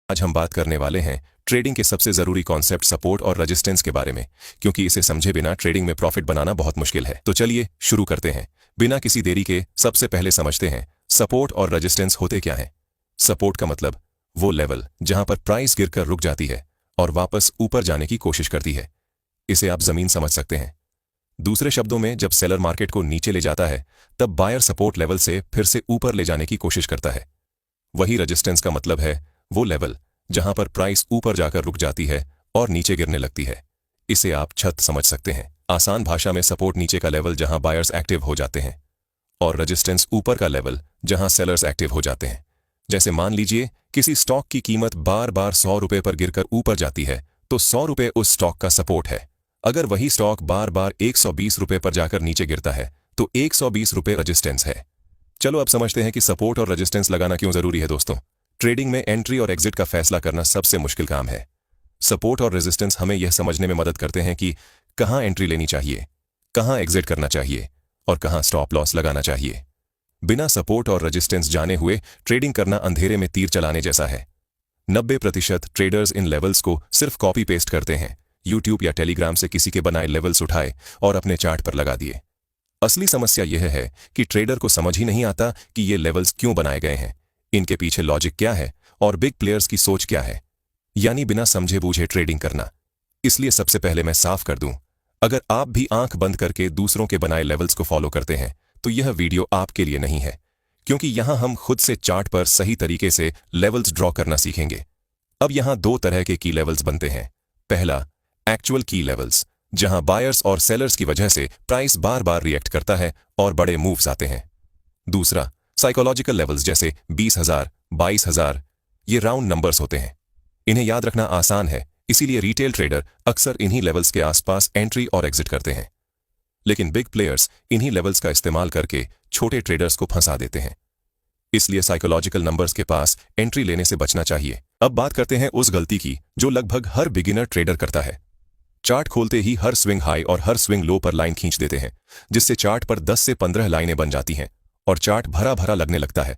आज हम बात करने वाले हैं ट्रेडिंग के सबसे जरूरी कॉन्सेप्ट सपोर्ट और रेजिस्टेंस के बारे में, क्योंकि इसे समझे बिना ट्रेडिंग में प्रॉफिट बनाना बहुत मुश्किल है। तो चलिए शुरू करते हैं बिना किसी देरी के। सबसे पहले समझते हैं सपोर्ट और रेजिस्टेंस होते क्या हैं। सपोर्ट का मतलब वो लेवल जहां पर प्राइस गिरकर रुक जाती है और वापस ऊपर जाने की कोशिश करती है। इसे आप जमीन समझ सकते हैं। दूसरे शब्दों में, जब सेलर मार्केट को नीचे ले जाता है तब बायर सपोर्ट लेवल से फिर से ऊपर ले जाने की कोशिश करता है। वही रेजिस्टेंस का मतलब है वो लेवल जहां पर प्राइस ऊपर जाकर रुक जाती है और नीचे गिरने लगती है। इसे आप छत समझ सकते हैं। आसान भाषा में सपोर्ट नीचे का लेवल जहां बायर्स एक्टिव हो जाते हैं और रेजिस्टेंस ऊपर का लेवल जहां सेलर्स एक्टिव हो जाते हैं। जैसे मान लीजिए किसी स्टॉक की कीमत बार बार 100 रुपए पर गिरकर ऊपर जाती है तो 100 रुपए उस स्टॉक का सपोर्ट है। अगर वही स्टॉक बार बार 120 रुपए पर जाकर नीचे गिरता है तो 120 रुपए रेजिस्टेंस है। चलो अब समझते हैं कि सपोर्ट और रेजिस्टेंस लगाना क्यों जरूरी है। दोस्तों, ट्रेडिंग में एंट्री और एग्जिट का फैसला करना सबसे मुश्किल काम है। सपोर्ट और रेजिस्टेंस हमें यह समझने में मदद करते हैं कि कहां एंट्री लेनी चाहिए, कहां एग्जिट करना चाहिए और कहां स्टॉप लॉस लगाना चाहिए। बिना सपोर्ट और रेजिस्टेंस जाने हुए ट्रेडिंग करना अंधेरे में तीर चलाने जैसा है। 90% ट्रेडर्स इन लेवल्स को सिर्फ कॉपी पेस्ट करते हैं। यूट्यूब या टेलीग्राम से किसी के बनाए लेवल्स उठाए और अपने चार्ट पर लगा दिए। असली समस्या यह है कि ट्रेडर को समझ ही नहीं आता कि ये लेवल्स क्यों बनाए गए हैं, इनके पीछे लॉजिक क्या है और बिग प्लेयर्स की सोच क्या है। यानी बिना समझे बूझे ट्रेडिंग करना। इसलिए सबसे पहले मैं साफ कर दूं, अगर आप भी आंख बंद करके दूसरों के बनाए लेवल्स को फॉलो करते हैं तो यह वीडियो आपके लिए नहीं है, क्योंकि यहां हम खुद से चार्ट पर सही तरीके से लेवल्स ड्रॉ करना सीखेंगे। अब यहां दो तरह के की लेवल्स बनते हैं। पहला, एक्चुअल की लेवल्स, जहां बायर्स और सेलर्स की वजह से प्राइस बार बार रिएक्ट करता है और बड़े मूव्स आते हैं। दूसरा, साइकोलॉजिकल लेवल्स, जैसे 20,000, 22,000। ये राउंड नंबर्स होते हैं, इन्हें याद रखना आसान है, इसीलिए रिटेल ट्रेडर अक्सर इन्हीं लेवल्स के आसपास एंट्री और एग्जिट करते हैं। लेकिन बिग प्लेयर्स इन्हीं लेवल्स का इस्तेमाल करके छोटे ट्रेडर्स को फंसा देते हैं। इसलिए साइकोलॉजिकल नंबर्स के पास एंट्री लेने से बचना चाहिए। अब बात करते हैं उस गलती की जो लगभग हर बिगिनर ट्रेडर करता है। चार्ट खोलते ही हर स्विंग हाई और हर स्विंग लो पर लाइन खींच देते हैं, जिससे चार्ट पर 10 से 15 लाइनें बन जाती हैं और चार्ट भरा भरा लगने लगता है।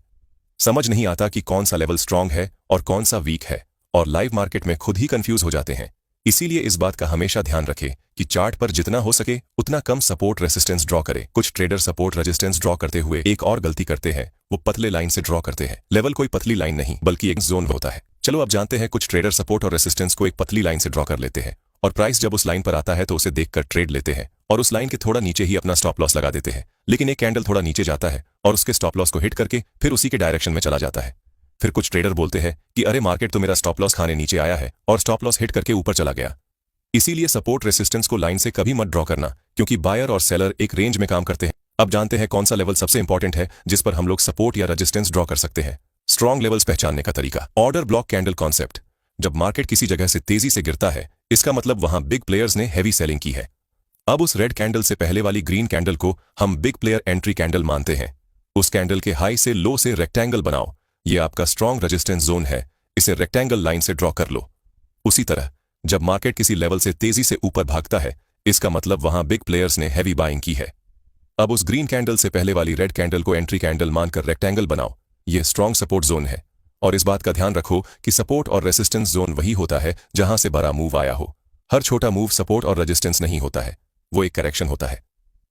समझ नहीं आता कि कौन सा लेवल स्ट्रांग है और कौन सा वीक है, और लाइव मार्केट में खुद ही कंफ्यूज हो जाते हैं। इसीलिए इस बात का हमेशा ध्यान रखें कि चार्ट पर जितना हो सके उतना कम सपोर्ट रेजिस्टेंस ड्रॉ करें। कुछ ट्रेडर सपोर्ट रेजिस्टेंस ड्रॉ करते हुए एक और गलती करते हैं, वो पतले लाइन से ड्रॉ करते हैं। लेवल कोई पतली लाइन नहीं बल्कि एक जोन होता है। चलो अब जानते हैं, कुछ ट्रेडर सपोर्ट और रेजिस्टेंस को एक पतली लाइन से ड्रॉ कर लेते हैं और प्राइस जब उस लाइन पर आता है तो उसे देखकर ट्रेड लेते हैं और उस लाइन के थोड़ा नीचे ही अपना स्टॉप लॉस लगा देते हैं। लेकिन एक कैंडल थोड़ा नीचे जाता है और उसके स्टॉप लॉस को हिट करके फिर उसी के डायरेक्शन में चला जाता है। फिर कुछ ट्रेडर बोलते हैं कि अरे मार्केट तो मेरा स्टॉप लॉस खाने नीचे आया है और स्टॉप लॉस हिट करके ऊपर चला गया। इसीलिए सपोर्ट रेजिस्टेंस को लाइन से कभी मत ड्रॉ करना, क्योंकि बायर और सेलर एक रेंज में काम करते हैं। अब जानते हैं कौन सा लेवल सबसे इंपॉर्टेंट है जिस पर हम लोग सपोर्ट या रेजिस्टेंस ड्रॉ कर सकते हैं। स्ट्रॉन्ग लेवल्स पहचानने का तरीका। Order block candle concept. जब मार्केट किसी जगह से तेजी से गिरता है, इसका मतलब वहां बिग प्लेयर्स ने हैवी सेलिंग की है। अब उस रेड कैंडल से पहले वाली ग्रीन कैंडल को हम बिग प्लेयर एंट्री कैंडल मानते हैं। उस कैंडल के हाई से लो से रेक्टेंगल बनाओ, ये आपका स्ट्रॉन्ग रेजिस्टेंस जोन है, इसे रेक्टेंगल लाइन से ड्रॉ कर लो। उसी तरह जब मार्केट किसी लेवल से तेजी से ऊपर भागता है, इसका मतलब वहां बिग प्लेयर्स ने हैवी बाइंग की है। अब उस ग्रीन कैंडल से पहले वाली रेड कैंडल को एंट्री कैंडल मानकर रेक्टेंगल बनाओ, यह स्ट्रॉन्ग सपोर्ट जोन है। और इस बात का ध्यान रखो कि सपोर्ट और रेजिस्टेंस जोन वही होता है जहां से बड़ा मूव आया हो। हर छोटा मूव सपोर्ट और रेजिस्टेंस नहीं होता है, वो एक करेक्शन होता है।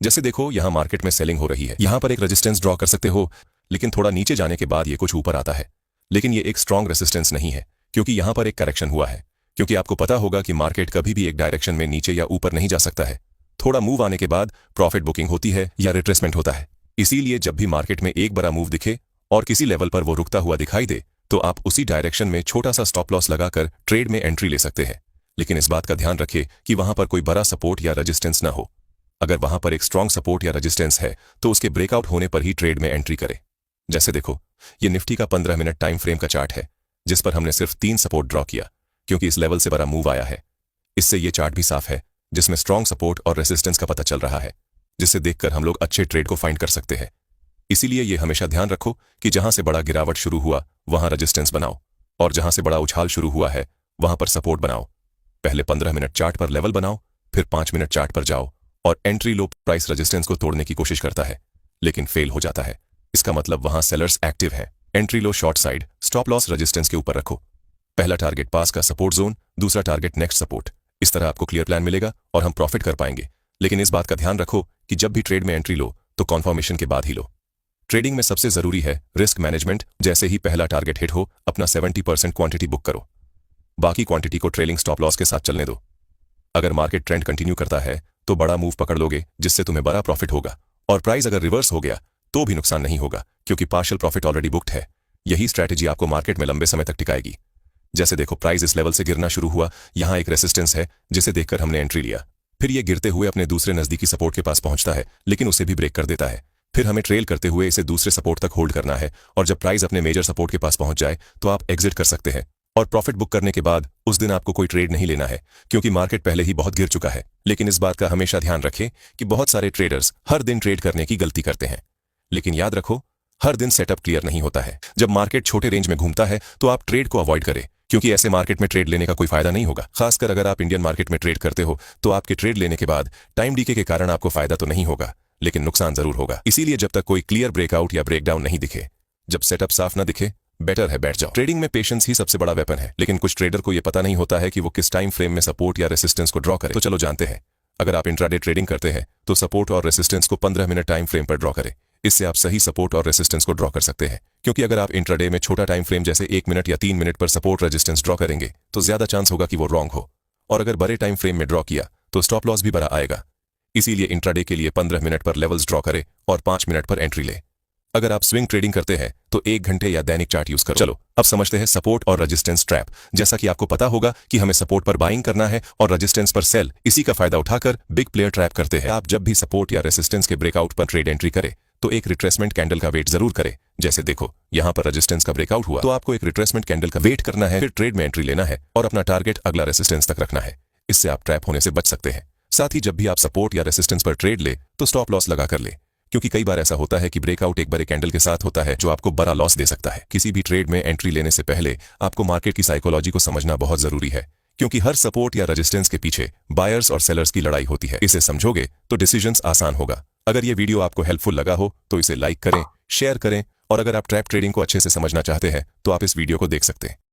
जैसे देखो, यहां मार्केट में सेलिंग हो रही है, यहां पर एक रेजिस्टेंस ड्रॉ कर सकते हो, लेकिन थोड़ा नीचे जाने के बाद ये कुछ ऊपर आता है। लेकिन ये एक स्ट्रॉन्ग रेजिस्टेंस नहीं है, क्योंकि यहां पर एक करेक्शन हुआ है। क्योंकि आपको पता होगा कि मार्केट कभी भी एक डायरेक्शन में नीचे या ऊपर नहीं जा सकता है। थोड़ा मूव आने के बाद प्रॉफिट बुकिंग होती है या रिट्रेसमेंट होता है। इसीलिए जब भी मार्केट में एक बड़ा मूव दिखे और किसी लेवल पर वो रुकता हुआ दिखाई दे तो आप उसी डायरेक्शन में छोटा सा स्टॉप लॉस लगाकर ट्रेड में एंट्री ले सकते हैं। लेकिन इस बात का ध्यान रखें कि वहां पर कोई बड़ा सपोर्ट या रेजिस्टेंस ना हो। अगर वहां पर एक स्ट्रॉन्ग सपोर्ट या रेजिस्टेंस है तो उसके ब्रेकआउट होने पर ही ट्रेड में एंट्री करें। जैसे देखो, ये निफ्टी का 15 मिनट टाइम फ्रेम का चार्ट है, जिस पर हमने सिर्फ 3 सपोर्ट ड्रॉ किया, क्योंकि इस लेवल से बड़ा मूव आया है। इससे ये चार्ट भी साफ है, जिसमें स्ट्रॉन्ग सपोर्ट और रेजिस्टेंस का पता चल रहा है, जिसे देखकर हम लोग अच्छे ट्रेड को फाइंड कर सकते हैं। इसीलिए ये हमेशा ध्यान रखो कि जहां से बड़ा गिरावट शुरू हुआ वहां रेजिस्टेंस बनाओ, और जहां से बड़ा उछाल शुरू हुआ है वहां पर सपोर्ट बनाओ। पहले 15 मिनट चार्ट पर लेवल बनाओ, फिर 5 मिनट चार्ट पर जाओ और एंट्री लो प्राइस रेजिस्टेंस को तोड़ने की कोशिश करता है, लेकिन फेल हो जाता है। इसका मतलब वहां सेलर्स एक्टिव है। एंट्री लो short side, stop loss resistance के ऊपर रखो। पहला टारगेट पास का सपोर्ट जोन, दूसरा टारगेट नेक्स्ट सपोर्ट। इस तरह आपको क्लियर प्लान मिलेगा और हम प्रॉफिट कर पाएंगे। लेकिन इस बात का ध्यान रखो कि जब भी ट्रेड में एंट्री लो तो कॉन्फर्मेशन के बाद ही लो। ट्रेडिंग में सबसे जरूरी है रिस्क मैनेजमेंट। जैसे ही पहला टारगेट हिट हो, अपना 70% क्वांटिटी बुक करो, बाकी क्वांटिटी को ट्रेलिंग स्टॉप लॉस के साथ चलने दो। अगर मार्केट ट्रेंड कंटिन्यू करता है तो बड़ा मूव पकड़ लोगे, जिससे तुम्हें बड़ा प्रॉफिट होगा। और प्राइस अगर रिवर्स हो गया तो भी नुकसान नहीं होगा, क्योंकि पार्शियल प्रॉफिट ऑलरेडी बुक्ड है। यही स्ट्रैटेजी आपको मार्केट में लंबे समय तक टिकाएगी। जैसे देखो, प्राइस इस लेवल से गिरना शुरू हुआ, यहां एक रेसिस्टेंस है जिसे देखकर हमने एंट्री लिया। फिर ये गिरते हुए अपने दूसरे नजदीकी सपोर्ट के पास पहुंचता है, लेकिन उसे भी ब्रेक कर देता है। फिर हमें ट्रेल करते हुए इसे दूसरे सपोर्ट तक होल्ड करना है, और जब प्राइस अपने मेजर सपोर्ट के पास पहुंच जाए तो आप एग्जिट कर सकते हैं। और प्रॉफिट बुक करने के बाद उस दिन आपको कोई ट्रेड नहीं लेना है, क्योंकि मार्केट पहले ही बहुत गिर चुका है। लेकिन इस बात का हमेशा ध्यान रखें कि बहुत सारे ट्रेडर्स हर दिन ट्रेड करने की गलती करते हैं। लेकिन याद रखो, हर दिन सेटअप क्लियर नहीं होता है। जब मार्केट छोटे रेंज में घूमता है तो आप ट्रेड को अवॉइड करें, क्योंकि ऐसे मार्केट में ट्रेड लेने का कोई फायदा नहीं होगा। खासकर अगर आप इंडियन मार्केट में ट्रेड करते हो तो आपके ट्रेड लेने के बाद टाइम डीके के कारण आपको फायदा तो नहीं होगा, लेकिन नुकसान जरूर होगा। इसीलिए जब तक कोई क्लियर ब्रेकआउट या ब्रेकडाउन नहीं दिखे, जब सेटअप साफ ना दिखे, बेटर है बैठ जाओ। ट्रेडिंग में पेशेंस ही सबसे बड़ा वेपन है, लेकिन कुछ ट्रेडर को यह पता नहीं होता है कि वो किस टाइम फ्रेम में सपोर्ट या रेसिस्टेंस को ड्रॉ करे। तो चलो जानते हैं। अगर आप इंट्राडे ट्रेडिंग करते हैं तो सपोर्ट और रेसिस्टेंस को 15 मिनट टाइम फ्रेम पर ड्रॉ करें। इससे आप सही सपोर्ट और रेसिस्टेंस को ड्रॉ कर सकते हैं, क्योंकि अगर आप इंट्राडे में छोटा टाइम फ्रेम जैसे 1 मिनट या 3 मिनट पर सपोर्ट रेजिस्टेंस ड्रॉ करेंगे तो ज्यादा चांस होगा कि वो रॉन्ग हो। और अगर बड़े टाइम फ्रेम में ड्रॉ किया तो स्टॉप लॉस भी बड़ा आएगा। इसीलिए इंट्राडे के लिए 15 मिनट पर लेवल्स ड्रॉ करें और 5 मिनट पर एंट्री ले। अगर आप स्विंग ट्रेडिंग करते हैं तो 1 घंटे या दैनिक चार्ट यूज करो। चलो अब समझते हैं सपोर्ट और रेजिस्टेंस ट्रैप। जैसा कि आपको पता होगा कि हमें सपोर्ट पर बाइंग करना है और रेजिस्टेंस पर सेल। इसी का फायदा उठाकर बिग प्लेयर ट्रैप करते हैं। आप जब भी सपोर्ट या रेजिस्टेंस के ब्रेकआउट पर ट्रेड एंट्री करें तो एक रिट्रेसमेंट कैंडल का वेट जरूर करें। जैसे देखो, यहां पर रेजिस्टेंस का ब्रेकआउट हुआ तो आपको एक रिट्रेसमेंट कैंडल का वेट करना है, फिर ट्रेड में एंट्री लेना है और अपना टारगेट अगला रेजिस्टेंस तक रखना है। इससे आप ट्रैप होने से बच सकते हैं। साथ ही जब भी आप सपोर्ट या रेजिस्टेंस पर ट्रेड ले तो स्टॉप लॉस लगा कर ले, क्योंकि कई बार ऐसा होता है कि ब्रेकआउट एक बड़े कैंडल के साथ होता है जो आपको बड़ा लॉस दे सकता है। किसी भी ट्रेड में एंट्री लेने से पहले आपको मार्केट की साइकोलॉजी को समझना बहुत जरूरी है, क्योंकि हर सपोर्ट या रेजिस्टेंस के पीछे बायर्स और सेलर्स की लड़ाई होती है। इसे समझोगे तो डिसीजंस आसान होगा। अगर ये वीडियो आपको हेल्पफुल लगा हो तो इसे लाइक करें, शेयर करें, और अगर आप ट्रैप ट्रेडिंग को अच्छे से समझना चाहते हैं तो आप इस वीडियो को देख सकते हैं।